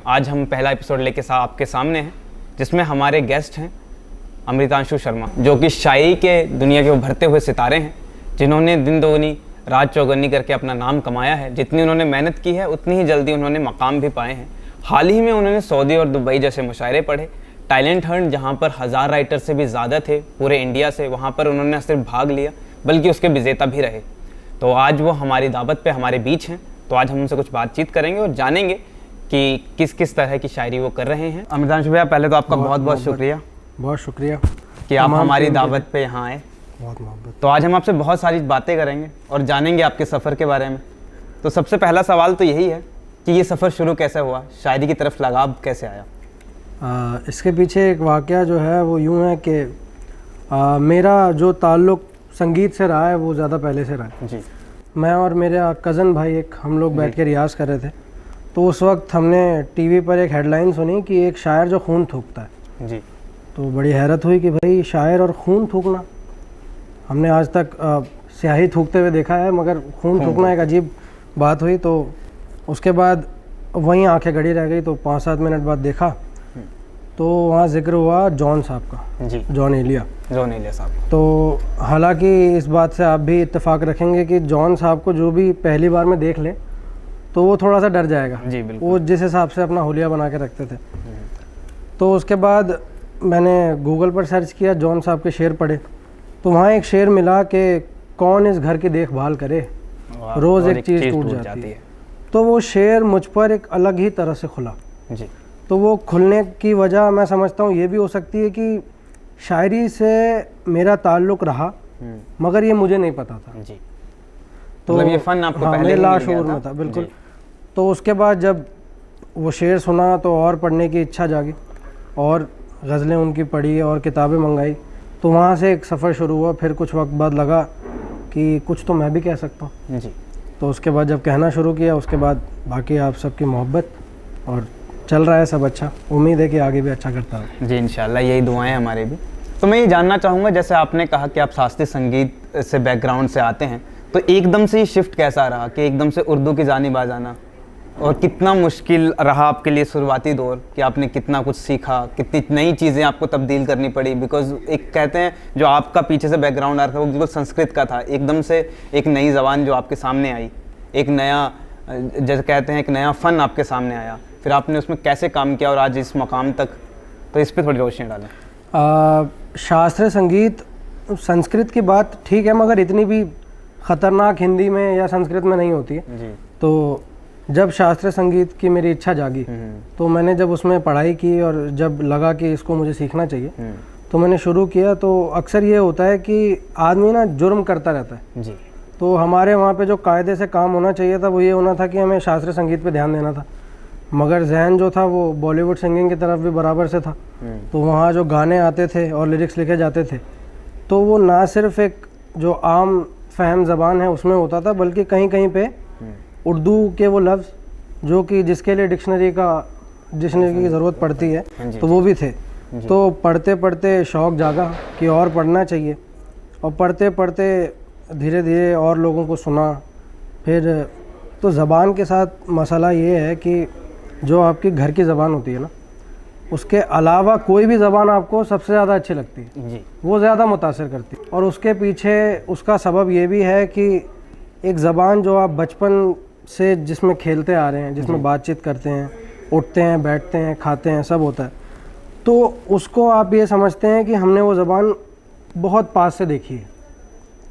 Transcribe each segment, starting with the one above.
आज हम पहला एपिसोड लेके आपके सामने हैं, जिसमें हमारे गेस्ट हैं अमृतांशु शर्मा, जो कि शायरी के दुनिया के उभरते हुए सितारे हैं, जिन्होंने दिन दोगुनी रात चौगुनी करके अपना नाम कमाया है। जितनी उन्होंने मेहनत की है उतनी ही जल्दी उन्होंने मकाम भी पाए हैं। हाल ही में उन्होंने सऊदी और दुबई जैसे मुशायरे पढ़े। टैलेंट हंट, जहाँ पर 1000 राइटर से भी ज़्यादा थे पूरे इंडिया से, वहाँ पर उन्होंने न सिर्फ भाग लिया बल्कि उसके विजेता भी रहे। तो आज वो हमारी दावत पे हमारे बीच हैं, तो आज हम उनसे कुछ बातचीत करेंगे और जानेंगे कि किस किस तरह की शायरी वो कर रहे हैं। अमृतांशु भैया, पहले तो आपका बहुत बहुत शुक्रिया। बहुत शुक्रिया कि आप हमारी दावत पे यहाँ आए। बहुत मोहब्बत। तो आज हम आपसे बहुत सारी बातें करेंगे और जानेंगे आपके सफ़र के बारे में। तो सबसे पहला सवाल तो यही है कि ये सफ़र शुरू कैसे हुआ, शायरी की तरफ लगाव कैसे आया? इसके पीछे एक वाक़या जो है वो यूँ है कि मेरा जो ताल्लुक़ संगीत से रहा है वो ज़्यादा पहले से रहा है जी। मैं और मेरा कज़न भाई एक हम लोग बैठ के रियाज़ कर रहे थे, तो उस वक्त हमने टीवी पर एक हेडलाइन सुनी कि एक शायर जो खून थूकता है जी। तो बड़ी हैरत हुई कि भाई शायर और खून थूकना, हमने आज तक स्याही थूकते हुए देखा है मगर खून थूकना एक अजीब बात हुई। तो उसके बाद वहीं आंखें गड़ी रह गई। तो 5-7 मिनट बाद देखा तो वहाँ जिक्र हुआ जॉन साहब का जी। जॉन एलिया साहब। तो हालांकि इस बात से आप भी इत्तेफाक रखेंगे कि जॉन साहब को जो भी पहली बार में देख ले तो वो थोड़ा सा डर जाएगा जी, बिल्कुल। वो जिस हिसाब से अपना हुलिया बना के रखते थे। तो उसके बाद मैंने गूगल पर सर्च किया, जॉन साहब के शेर पढ़े, तो वहाँ एक शेर मिला कि कौन इस घर की देखभाल करे, रोज़ एक चीज़ टूट जाती है। तो वो शेर मुझ पर एक अलग ही तरह से खुला जी। तो वो खुलने की वजह मैं समझता हूँ ये भी हो सकती है कि शायरी से मेरा ताल्लुक़ रहा मगर ये मुझे नहीं पता था जी। तो मतलब ये फन आपको हाँ, पहले ही लाशऊर में था बिल्कुल। तो उसके बाद जब वो शेर सुना तो और पढ़ने की इच्छा जागी और गज़लें उनकी पढ़ी और किताबें मंगाई। तो वहाँ से एक सफ़र शुरू हुआ। फिर कुछ वक्त बाद लगा कि कुछ तो मैं भी कह सकता हूँ जी। तो उसके बाद जब कहना शुरू किया उसके बाद बाकी आप सबकी मोहब्बत और चल रहा है सब अच्छा। उम्मीद है कि आगे भी अच्छा करता हूँ जी, इंशाल्लाह यही दुआएं हमारे भी। तो मैं ये जानना चाहूँगा, जैसे आपने कहा कि आप शास्त्रीय संगीत से बैकग्राउंड से आते हैं, तो एकदम से ये शिफ्ट कैसा रहा कि एकदम से उर्दू की जानिब आ जाना, और कितना मुश्किल रहा आपके लिए शुरुआती दौर कि आपने कितना कुछ सीखा, कितनी नई चीज़ें आपको तब्दील करनी पड़ी? बिकॉज एक कहते हैं जो आपका पीछे से बैकग्राउंड आ रहा था वो बिल्कुल संस्कृत का था, एकदम से एक नई ज़बान जो आपके सामने आई, एक नया जैसे कहते हैं एक नया फ़न आपके सामने आया, फिर आपने उसमें कैसे काम किया और आज इस मकाम तक, तो इस पर थोड़ी रोशनी डालें। शास्त्रीय संगीत संस्कृत की बात ठीक है मगर इतनी भी ख़तरनाक हिंदी में या संस्कृत में नहीं होती है जी। तो जब शास्त्रीय संगीत की मेरी इच्छा जागी तो मैंने जब उसमें पढ़ाई की और जब लगा कि इसको मुझे सीखना चाहिए तो मैंने शुरू किया। तो अक्सर ये होता है कि आदमी ना जुर्म करता रहता है जी। तो हमारे वहाँ पे जो कायदे से काम होना चाहिए था वो ये होना था कि हमें शास्त्रीय संगीत पे ध्यान देना था, मगर जहन जो था वो बॉलीवुड सिंगिंग की तरफ भी बराबर से था। तो वहाँ जो गाने आते थे और लिरिक्स लिखे जाते थे तो वो ना सिर्फ एक जो आम फहम ज़बान है उसमें होता था बल्कि कहीं कहीं पे उर्दू के वो लफ्ज़ जो कि जिसके लिए डिक्शनरी की ज़रूरत पड़ती है तो वो भी थे। तो पढ़ते पढ़ते शौक़ जागा कि और पढ़ना चाहिए, और पढ़ते पढ़ते धीरे धीरे और लोगों को सुना। फिर तो ज़बान के साथ मसला ये है कि जो आपकी घर की ज़बान होती है ना, उसके अलावा कोई भी ज़बान आपको सबसे ज़्यादा अच्छी लगती है जी। वो ज़्यादा मुतासिर करती है। और उसके पीछे उसका सबब ये भी है कि एक ज़बान जो आप बचपन से जिसमें खेलते आ रहे हैं, जिसमें बातचीत करते हैं, उठते हैं, बैठते हैं, खाते हैं, सब होता है, तो उसको आप ये समझते हैं कि हमने वो ज़बान बहुत पास से देखी है।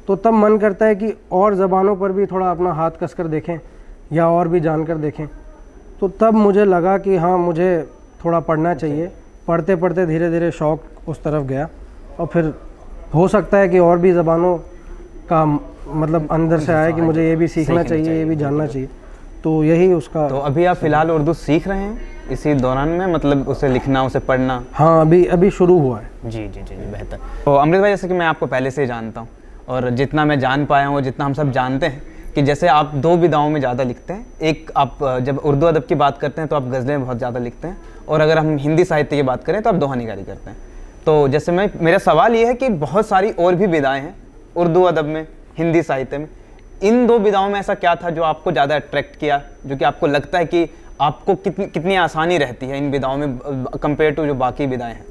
तो तब मन करता है कि और ज़बानों पर भी थोड़ा अपना हाथ कस कर देखें या और भी जानकर देखें। तो तब मुझे लगा कि हाँ मुझे थोड़ा पढ़ना चाहिए। पढ़ते पढ़ते धीरे धीरे शौक़ उस तरफ गया और फिर हो सकता है कि और भी ज़बानों का मतलब अंदर से आया कि मुझे ये भी सीखना चाहिए, ये भी जानना चाहिए। तो यही उसका। तो अभी आप फ़िलहाल उर्दू सीख रहे हैं इसी दौरान में, मतलब उसे लिखना, उसे पढ़ना? हाँ, अभी शुरू हुआ है। जी जी जी जी, बेहतर। तो अमृत भाई, जैसे कि मैं आपको पहले से ही जानता हूँ और जितना मैं जान पाया हूँ, जितना हम सब जानते हैं कि जैसे आप 2 विधाओं में ज़्यादा लिखते हैं। एक, आप जब उर्दू अदब की बात करते हैं तो आप गज़लें बहुत ज़्यादा लिखते हैं, और अगर हम हिंदी साहित्य की बात करें तो आप दोहा निगारी करते हैं। तो जैसे मेरा सवाल ये है कि बहुत सारी और भी विधाएँ हैं उर्दू अदब में, हिंदी साहित्य में, इन 2 विधाओं में ऐसा क्या था जो आपको ज़्यादा अट्रैक्ट किया, जो कि आपको लगता है कि आपको कितनी आसानी रहती है इन विधाओं में कंपेयर टू जो बाकी विधाएं हैं?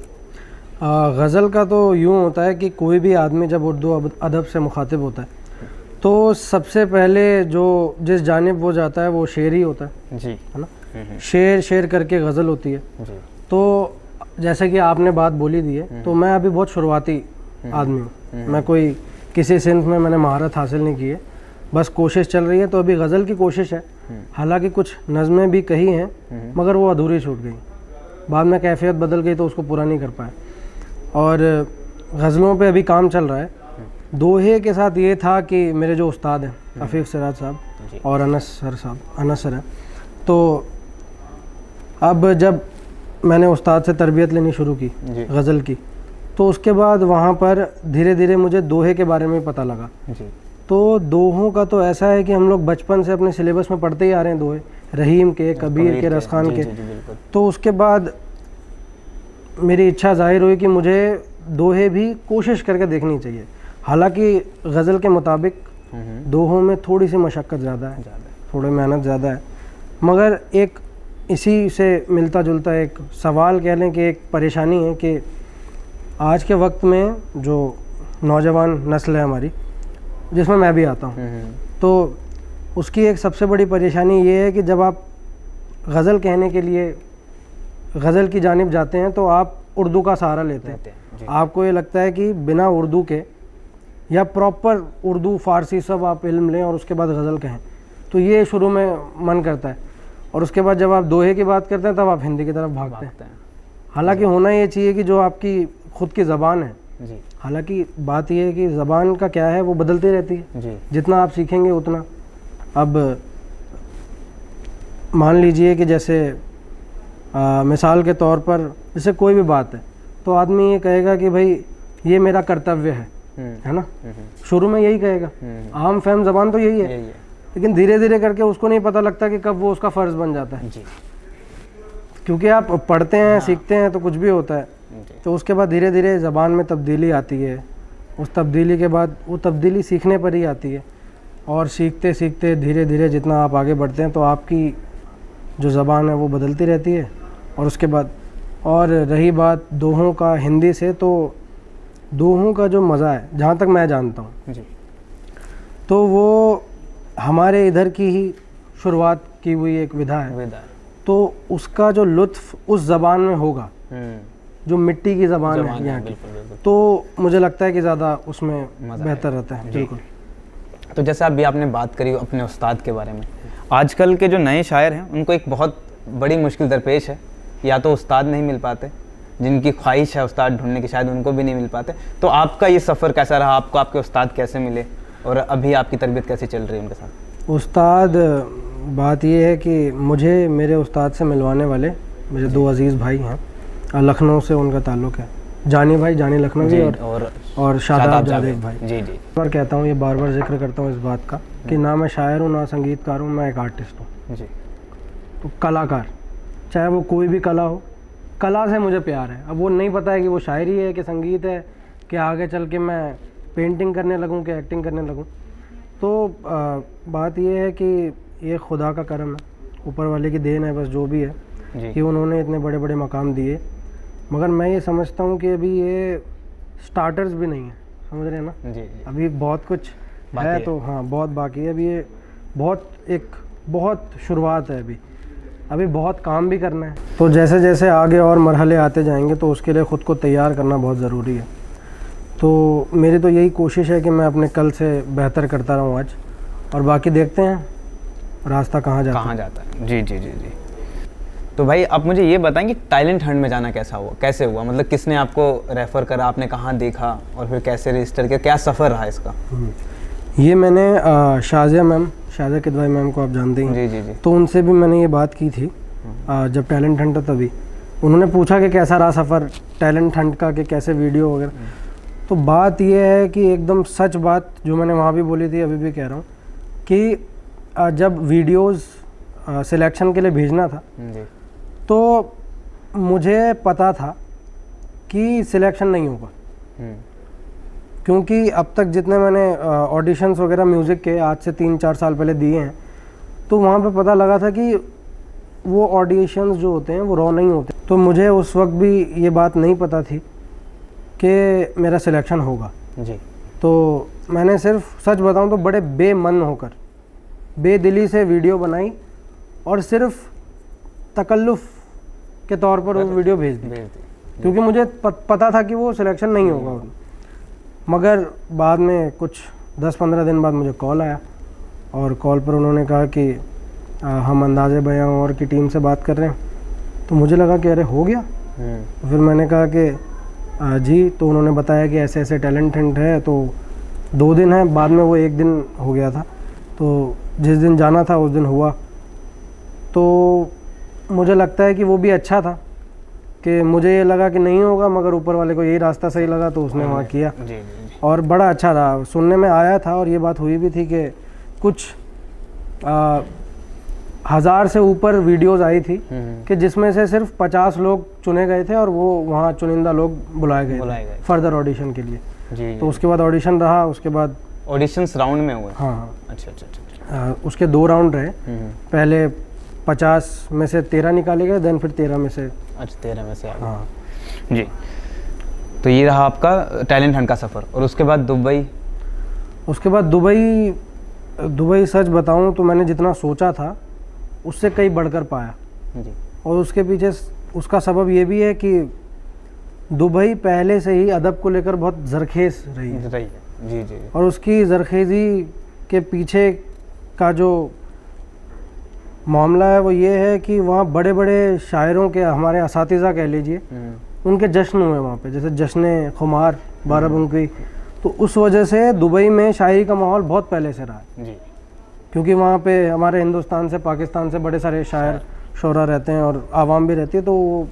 गज़ल का तो यूँ होता है कि कोई भी आदमी जब उर्दू अदब से मुखातिब होता है तो सबसे पहले जो जिस जानिब वो जाता है वो शेर ही होता है जी, है ना। शेर करके गज़ल होती है। जी। तो जैसे कि आपने बात बोली दी है, तो मैं अभी बहुत शुरुआती आदमी हूँ। मैं कोई किसी सिंफ में मैंने महारत हासिल नहीं की है, बस कोशिश चल रही है। तो अभी गज़ल की कोशिश है। हालांकि कुछ नज़में भी कही हैं मगर वो अधूरी छूट गई, बाद में कैफियत बदल गई तो उसको पूरा नहीं कर पाए। और गज़लों पे अभी काम चल रहा है। दोहे के साथ ये था कि मेरे जो उस्ताद हैं अफीफ़ सिराज साहब और अनस सर हैं, तो अब जब मैंने उस्ताद से तरबियत लेनी शुरू की गज़ल की, तो उसके बाद वहाँ पर धीरे धीरे मुझे दोहे के बारे में पता लगा जी। तो दोहों का तो ऐसा है कि हम लोग बचपन से अपने सिलेबस में पढ़ते ही आ रहे हैं दोहे, रहीम के, कबीर के, रसखान के। तो उसके बाद मेरी इच्छा जाहिर हुई कि मुझे दोहे भी कोशिश करके देखनी चाहिए। हालांकि गज़ल के मुताबिक दोहों में थोड़ी सी मशक्क़त ज़्यादा है, थोड़ी मेहनत ज़्यादा है, मगर एक इसी से मिलता जुलता एक सवाल कह लें कि एक परेशानी है कि आज के वक्त में जो नौजवान नस्ल है हमारी, जिसमें मैं भी आता हूँ, तो उसकी एक सबसे बड़ी परेशानी ये है कि जब आप गज़ल कहने के लिए गज़ल की जानिब जाते हैं तो आप उर्दू का सहारा लेते हैं। आपको ये लगता है कि बिना उर्दू के या प्रॉपर उर्दू फ़ारसी सब आप इल्म लें और उसके बाद गज़ल कहें, तो ये शुरू में मन करता है। और उसके बाद जब आप दोहे की बात करते हैं तब आप हिंदी की तरफ भागते हैं। हालांकि होना ये चाहिए कि जो आपकी ख़ुद की ज़बान है, हालांकि बात यह है कि ज़बान का क्या है, वो बदलती रहती है, जितना आप सीखेंगे उतना। अब मान लीजिए कि जैसे मिसाल के तौर पर जैसे कोई भी बात है तो आदमी ये कहेगा कि भाई ये मेरा कर्तव्य है ना, शुरू में यही कहेगा। आम फहम ज़बान तो यही है, लेकिन धीरे धीरे करके उसको नहीं पता लगता कि कब वो उसका फ़र्ज़ बन जाता है। क्योंकि आप पढ़ते हैं, सीखते हैं तो कुछ भी होता है, तो उसके बाद धीरे धीरे ज़बान में तब्दीली आती है। उस तब्दीली के बाद वो तब्दीली सीखने पर ही आती है, और सीखते सीखते धीरे धीरे जितना आप आगे बढ़ते हैं तो आपकी जो ज़बान है वो बदलती रहती है। और उसके बाद और रही बात दोहों का हिंदी से, तो दोहों का जो मज़ा है, जहाँ तक मैं जानता हूँ, तो वो हमारे इधर की ही शुरुआत की हुई एक विधा है। तो उसका जो लुत्फ़ उस ज़बान में होगा जो मिट्टी की ज़बान है यहाँ की, तो मुझे लगता है कि ज़्यादा उसमें बेहतर रहता है। बिल्कुल। तो जैसे अभी आपने बात करी अपने उस्ताद के बारे में, आजकल के जो नए शायर हैं उनको एक बहुत बड़ी मुश्किल दरपेश है, या तो उस्ताद नहीं मिल पाते, जिनकी ख्वाहिश है उस्ताद ढूंढने की शायद उनको भी नहीं मिल पाते। तो आपका ये सफ़र कैसा रहा? आपको आपके उस्ताद कैसे मिले और अभी आपकी तरबियत कैसी चल रही है उनके साथ? उस्ताद, बात ये है कि मुझे मेरे उस्ताद से मिलवाने वाले मेरे दो अजीज़ भाई हैं, लखनऊ से उनका ताल्लुक़ है, जानी भाई, जानी लखनवी और शादाब जावेद भाई। जी। बार कहता हूँ, ये बार बार जिक्र करता हूँ इस बात का कि ना मैं शायर हूँ, ना संगीतकार हूँ, मैं एक आर्टिस्ट हूँ। तो कलाकार, चाहे वो कोई भी कला हो, कला से मुझे प्यार है। अब वो नहीं पता है कि वो शायरी है कि संगीत है कि आगे चल के मैं पेंटिंग करने लगूं कि एक्टिंग करने लगूं। तो बात ये है कि ये खुदा का करम है, ऊपर वाले की देन है, बस जो भी है कि उन्होंने इतने बड़े बड़े मकाम दिए। मगर मैं ये समझता हूँ कि अभी ये स्टार्टर्स भी नहीं है, समझ रहे हैं ना। जी। अभी बहुत कुछ है, तो हाँ बहुत बाकी है। अभी ये बहुत शुरुआत है, अभी बहुत काम भी करना है। तो जैसे जैसे आगे और मरहले आते जाएंगे तो उसके लिए ख़ुद को तैयार करना बहुत ज़रूरी है। तो मेरी तो यही कोशिश है कि मैं अपने कल से बेहतर करता रहूँ आज, और बाकी देखते हैं रास्ता कहाँ जाता है। जी। तो भाई आप मुझे ये बताएं कि टैलेंट हंट में जाना कैसे हुआ? मतलब किसने आपको रेफ़र करा, आपने कहाँ देखा और फिर कैसे रजिस्टर किया, क्या सफ़र रहा इसका? ये मैंने शाजिया किदवाई मैम को आप जानते हैं। जी। तो उनसे भी मैंने ये बात की थी जब टैलेंट हंट था, तभी उन्होंने पूछा कि कैसा रहा सफ़र टैलेंट हंट का, कि कैसे वीडियो वगैरह। तो बात ये है कि एकदम सच बात जो मैंने वहाँ भी बोली थी, अभी भी कह रहा हूँ कि जब वीडियोस सिलेक्शन के लिए भेजना था तो मुझे पता था कि सिलेक्शन नहीं होगा, क्योंकि अब तक जितने मैंने ऑडिशंस वगैरह म्यूज़िक के आज से 3-4 साल पहले दिए हैं, तो वहाँ पे पता लगा था कि वो ऑडिशंस जो होते हैं वो रॉ नहीं होते, तो मुझे उस वक्त भी ये बात नहीं पता थी कि मेरा सिलेक्शन होगा जी। तो मैंने सिर्फ सच बताऊं तो बड़े बेमन होकर बेदिली से वीडियो बनाई और सिर्फ तकल्लुफ़ के तौर पर वो वीडियो भेज दी क्योंकि मुझे पता था कि वो सिलेक्शन नहीं होगा उनमें। मगर बाद में कुछ 10-15 दिन बाद मुझे कॉल आया और कॉल पर उन्होंने कहा कि हम अंदाज़े बयां और की टीम से बात कर रहे हैं। तो मुझे लगा कि अरे हो गया। फिर मैंने कहा कि जी, तो उन्होंने बताया कि ऐसे ऐसे टैलेंट हंट है, तो 2 दिन है, बाद में वो 1 दिन हो गया था। तो जिस दिन जाना था उस दिन हुआ। तो मुझे लगता है कि वो भी अच्छा था कि मुझे ये लगा कि नहीं होगा, मगर ऊपर वाले को यही रास्ता सही लगा तो उसने वहाँ किया। जी। और बड़ा अच्छा रहा, सुनने में आया था और ये बात हुई भी थी कि कुछ 1000 से ऊपर वीडियोस आई थी कि जिसमें से सिर्फ 50 लोग चुने गए थे और वो वहाँ चुनिंदा लोग बुलाए गए फर्दर ऑडिशन के लिए। जी। तो उसके बाद ऑडिशन रहा, उसके बाद ऑडिशंस राउंड में हुए? हाँ। अच्छा। उसके 2 राउंड रहे। पहले 50 में से 13 निकाले गए, देन फिर 13 में से। अच्छा, 13 में से आ गए। हाँ जी। तो ये रहा आपका टैलेंट हंट का सफ़र। और उसके बाद दुबई? उसके बाद दुबई सच बताऊं तो मैंने जितना सोचा था उससे कई बढ़कर पाया जी। और उसके पीछे उसका सबब ये भी है कि दुबई पहले से ही अदब को लेकर बहुत ज़रखेज़ रही है। जी। और उसकी ज़रखेज़ी के पीछे का जो मामला है वो ये है कि वहाँ बड़े बड़े शायरों के, हमारे असातिज़ा कह लीजिए, उनके जश्न हुए वहाँ पे, जैसे जश्न खुमार, बाराबंकी। तो उस वजह से दुबई में शायरी का माहौल बहुत पहले से रहा है जी। क्योंकि वहाँ पे हमारे हिंदुस्तान से, पाकिस्तान से बड़े सारे शायर शोरा रहते हैं और आवाम भी रहती है, तो वो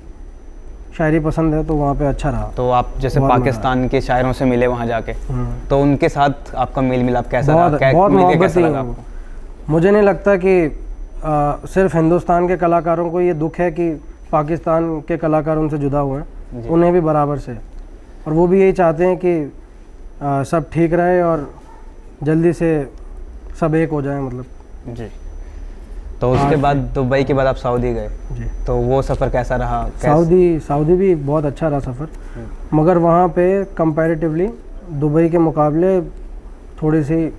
शायरी पसंद है, तो वहाँ पे अच्छा रहा। तो आप जैसे पाकिस्तान के शायरों से मिले वहाँ जाके, तो उनके साथ आपका मेल मिलाप कैसा रहा? बहुत मोहब्बत लगा आपको? मुझे नहीं लगता कि सिर्फ हिंदुस्तान के कलाकारों को ये दुख है कि पाकिस्तान के कलाकार उनसे जुदा हुए हैं, उन्हें भी बराबर से, और वो भी यही चाहते हैं कि सब ठीक रहे और जल्दी से सब एक हो जाए, मतलब। जी। तो उसके बाद दुबई के बाद आप सऊदी गए जी। तो वो सफ़र कैसा रहा? सऊदी भी बहुत अच्छा रहा सफ़र, मगर वहाँ पे कंपैरेटिवली दुबई के मुकाबले थोड़ी सी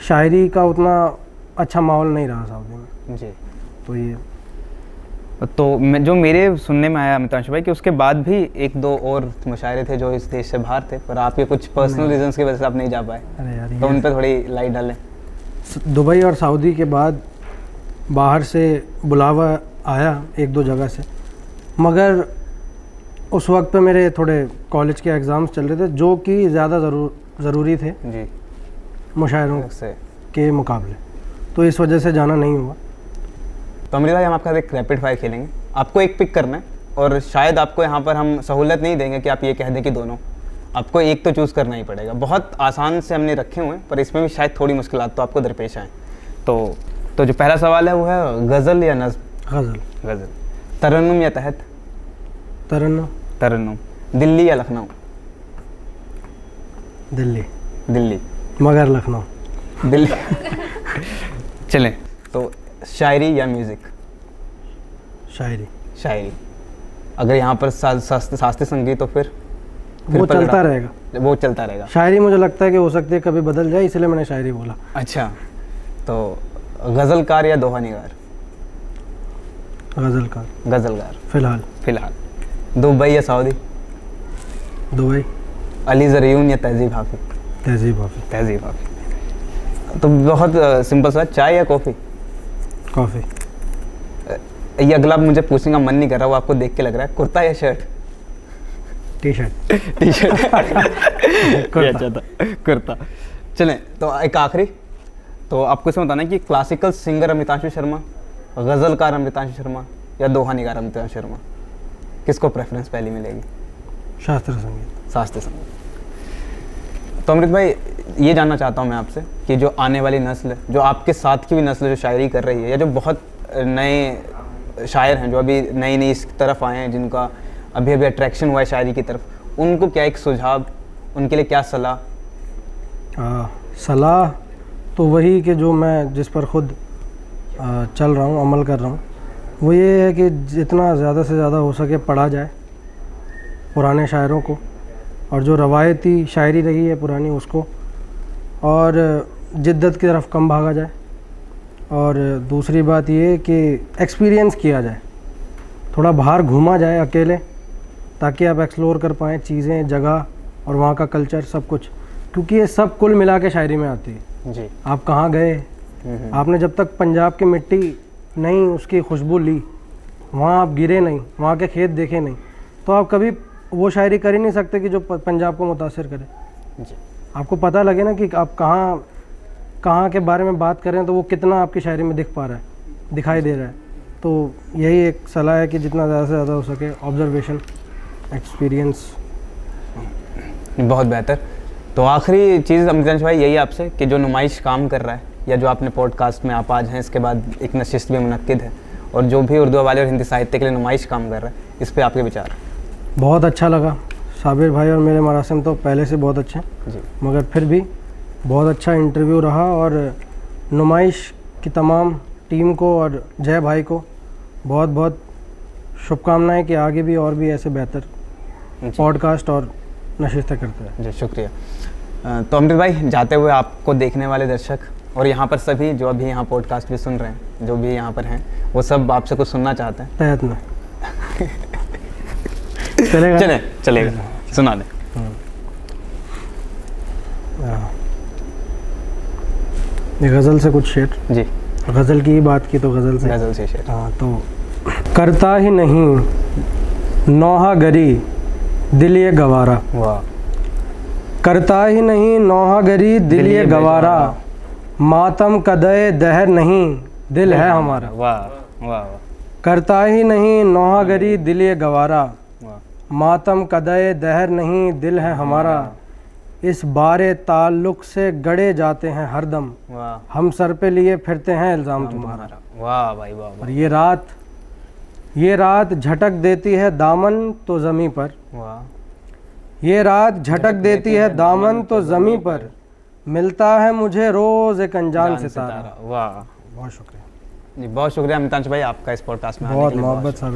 शायरी का उतना अच्छा माहौल नहीं रहा सऊदी में। जी। तो ये जो मेरे सुनने में आया अमितांशु भाई कि उसके बाद भी 1-2 और मुशायरे थे जो इस देश से बाहर थे, पर आपके कुछ पर्सनल रीजंस की वजह से आप नहीं जा पाए। अरे यार, तो उन पर थोड़ी लाइट डालें। दुबई और सऊदी के बाद बाहर से बुलावा आया 1-2 जगह से, मगर उस वक्त पे मेरे थोड़े कॉलेज के एग्ज़ाम्स चल रहे थे जो कि ज़्यादा ज़रूरी थे जी मुशायरों से के मुकाबले, तो इस वजह से जाना नहीं हुआ। तो अमृत भाई, हम आपका एक रैपिड फायर खेलेंगे, आपको एक पिक करना है और शायद आपको यहाँ पर हम सहूलत नहीं देंगे कि आप ये कह दें कि दोनों, आपको एक तो चूज़ करना ही पड़ेगा। बहुत आसान से हमने रखे हुए हैं पर इसमें भी शायद थोड़ी मुश्किलात तो आपको दरपेश आएँ। तो जो पहला सवाल है वो है गज़ल या नज़्म? गज़ल। तरन्नुम या तहत? तरन्नुम। दिल्ली या लखनऊ? दिल्ली। मगर लखनऊ। दिल्ली। चलें, तो शायरी या म्यूज़िक? शायरी। अगर यहाँ पर शास्त्रीय संगीत तो फिर वो चलता रहेगा। शायरी मुझे लगता है कि हो सकती है कभी बदल जाए, इसलिए मैंने शायरी बोला। अच्छा, तो गज़लकार या दोहा निगार? गज़लकार। फिलहाल। दुबई या सऊदी? दुबई। अली ज़रियून या तहज़ीब हाफ़ी? तहज़ीब हाफ़ी। तो बहुत सिंपल सा, चाय या कॉफ़ी? कॉफ़ी। ये अगला मुझे पूछने का मन नहीं कर रहा, वो आपको देख के लग रहा है। कुर्ता या शर्ट? टी-शर्ट। कुर्ता। चलें, तो एक आखिरी, तो आपको इसमें बताना है कि क्लासिकल सिंगर अमितांशु शर्मा, गज़लकार अमितांशु शर्मा या दोहा निगार अमितांशु शर्मा, किसको प्रेफरेंस पहली मिलेगी? शास्त्रीय संगीत। तो अमृत भाई, ये जानना चाहता हूँ मैं आपसे कि जो आने वाली नस्ल, जो आपके साथ की भी नस्ल जो शायरी कर रही है, या जो बहुत नए शायर हैं जो अभी नई इस तरफ आए हैं, जिनका अभी अट्रैक्शन हुआ है शायरी की तरफ, उनको क्या एक सुझाव, उनके लिए क्या सलाह? सलाह तो वही कि जो मैं जिस पर ख़ुद चल रहा हूँ, अमल कर रहा हूँ, वो ये है कि जितना ज़्यादा से ज़्यादा हो सके पढ़ा जाए पुराने शायरों को, और जो रवायती शायरी रही है पुरानी उसको, और जिद्दत की तरफ कम भागा जाए। और दूसरी बात ये कि एक्सपीरियंस किया जाए, थोड़ा बाहर घूमा जाए अकेले, ताकि आप एक्सप्लोर कर पाएँ चीज़ें, जगह और वहाँ का कल्चर सब कुछ, क्योंकि ये सब कुल मिला के शायरी में आती है। जी। आप कहाँ गए, आपने जब तक पंजाब की मिट्टी नहीं उसकी खुशबू ली, वहाँ आप गिरे नहीं, वहाँ के खेत देखे नहीं, तो आप कभी वो शायरी कर ही नहीं सकते कि जो पंजाब को मुतासिर करे। जी। आपको पता लगे ना कि आप कहाँ कहाँ के बारे में बात कर रहे हैं, तो वो कितना आपकी शायरी में दिख पा रहा है, दिखाई दे रहा है। तो यही एक सलाह है कि जितना ज़्यादा से ज़्यादा हो सके ऑब्जर्वेशन, एक्सपीरियंस। बहुत बेहतर। तो आखिरी चीज़ अमृतांशु भाई यही आपसे कि जो नुमाइश काम कर रहा है, या जो आपने पॉडकास्ट में आप आज हैं, इसके बाद एक नशिस्त भी मुनक्किद है, और जो भी उर्दू वाले और हिंदी साहित्य के लिए नुमाइश काम कर रहा है, इस पे आपके विचार? बहुत अच्छा लगा। साबिर भाई और मेरे मरासिम तो पहले से बहुत अच्छे हैं जी। मगर फिर भी बहुत अच्छा इंटरव्यू रहा, और नुमाइश की तमाम टीम को और जय भाई को बहुत बहुत शुभकामनाएं कि आगे भी और भी ऐसे बेहतर पॉडकास्ट और नशिस्तें करते हैं। जी, शुक्रिया। तो अमृत भाई, जाते हुए आपको देखने वाले दर्शक और यहाँ पर सभी जो अभी यहाँ पॉडकास्ट भी सुन रहे हैं, जो भी यहाँ पर हैं, वो सब आपसे कुछ सुनना चाहते हैं। तहत में चलेगा? चलेगा, सुना दें। ये गज़ल से कुछ शेर। जी। गज़ल की ही बात की तो गज़ल से शेर। हाँ, तो करता ही नहीं नौहा गरी दिल ये गवारा, वाह। करता ही नहीं नौहा गरी दिल ये गवारा, मातम कदए दहर नहीं दिल है हमारा। वाह वाह। करता ही नहीं नौहा गरी दिल ये गवारा, मातम कदए दहर नहीं दिल है हमारा, इस बारे ताल्लुक से गड़े जाते हैं हरदम, वाह। हम सर पे लिए फिरते हैं इल्ज़ाम तुम्हारा। वाह भाई वाह। और ये रात झटक देती है दामन तो ज़मीं पर, वाह। ये रात झटक देती है दामन तो ज़मीं पर, मिलता है मुझे रोज़ एक अनजान सितारा। वाह, बहुत शुक्रिया। जी, बहुत शुक्रिया अमृतांशु भाई आपका इस पॉडकास्ट में आने के बहुत लिए। मोहब्बत साबिर।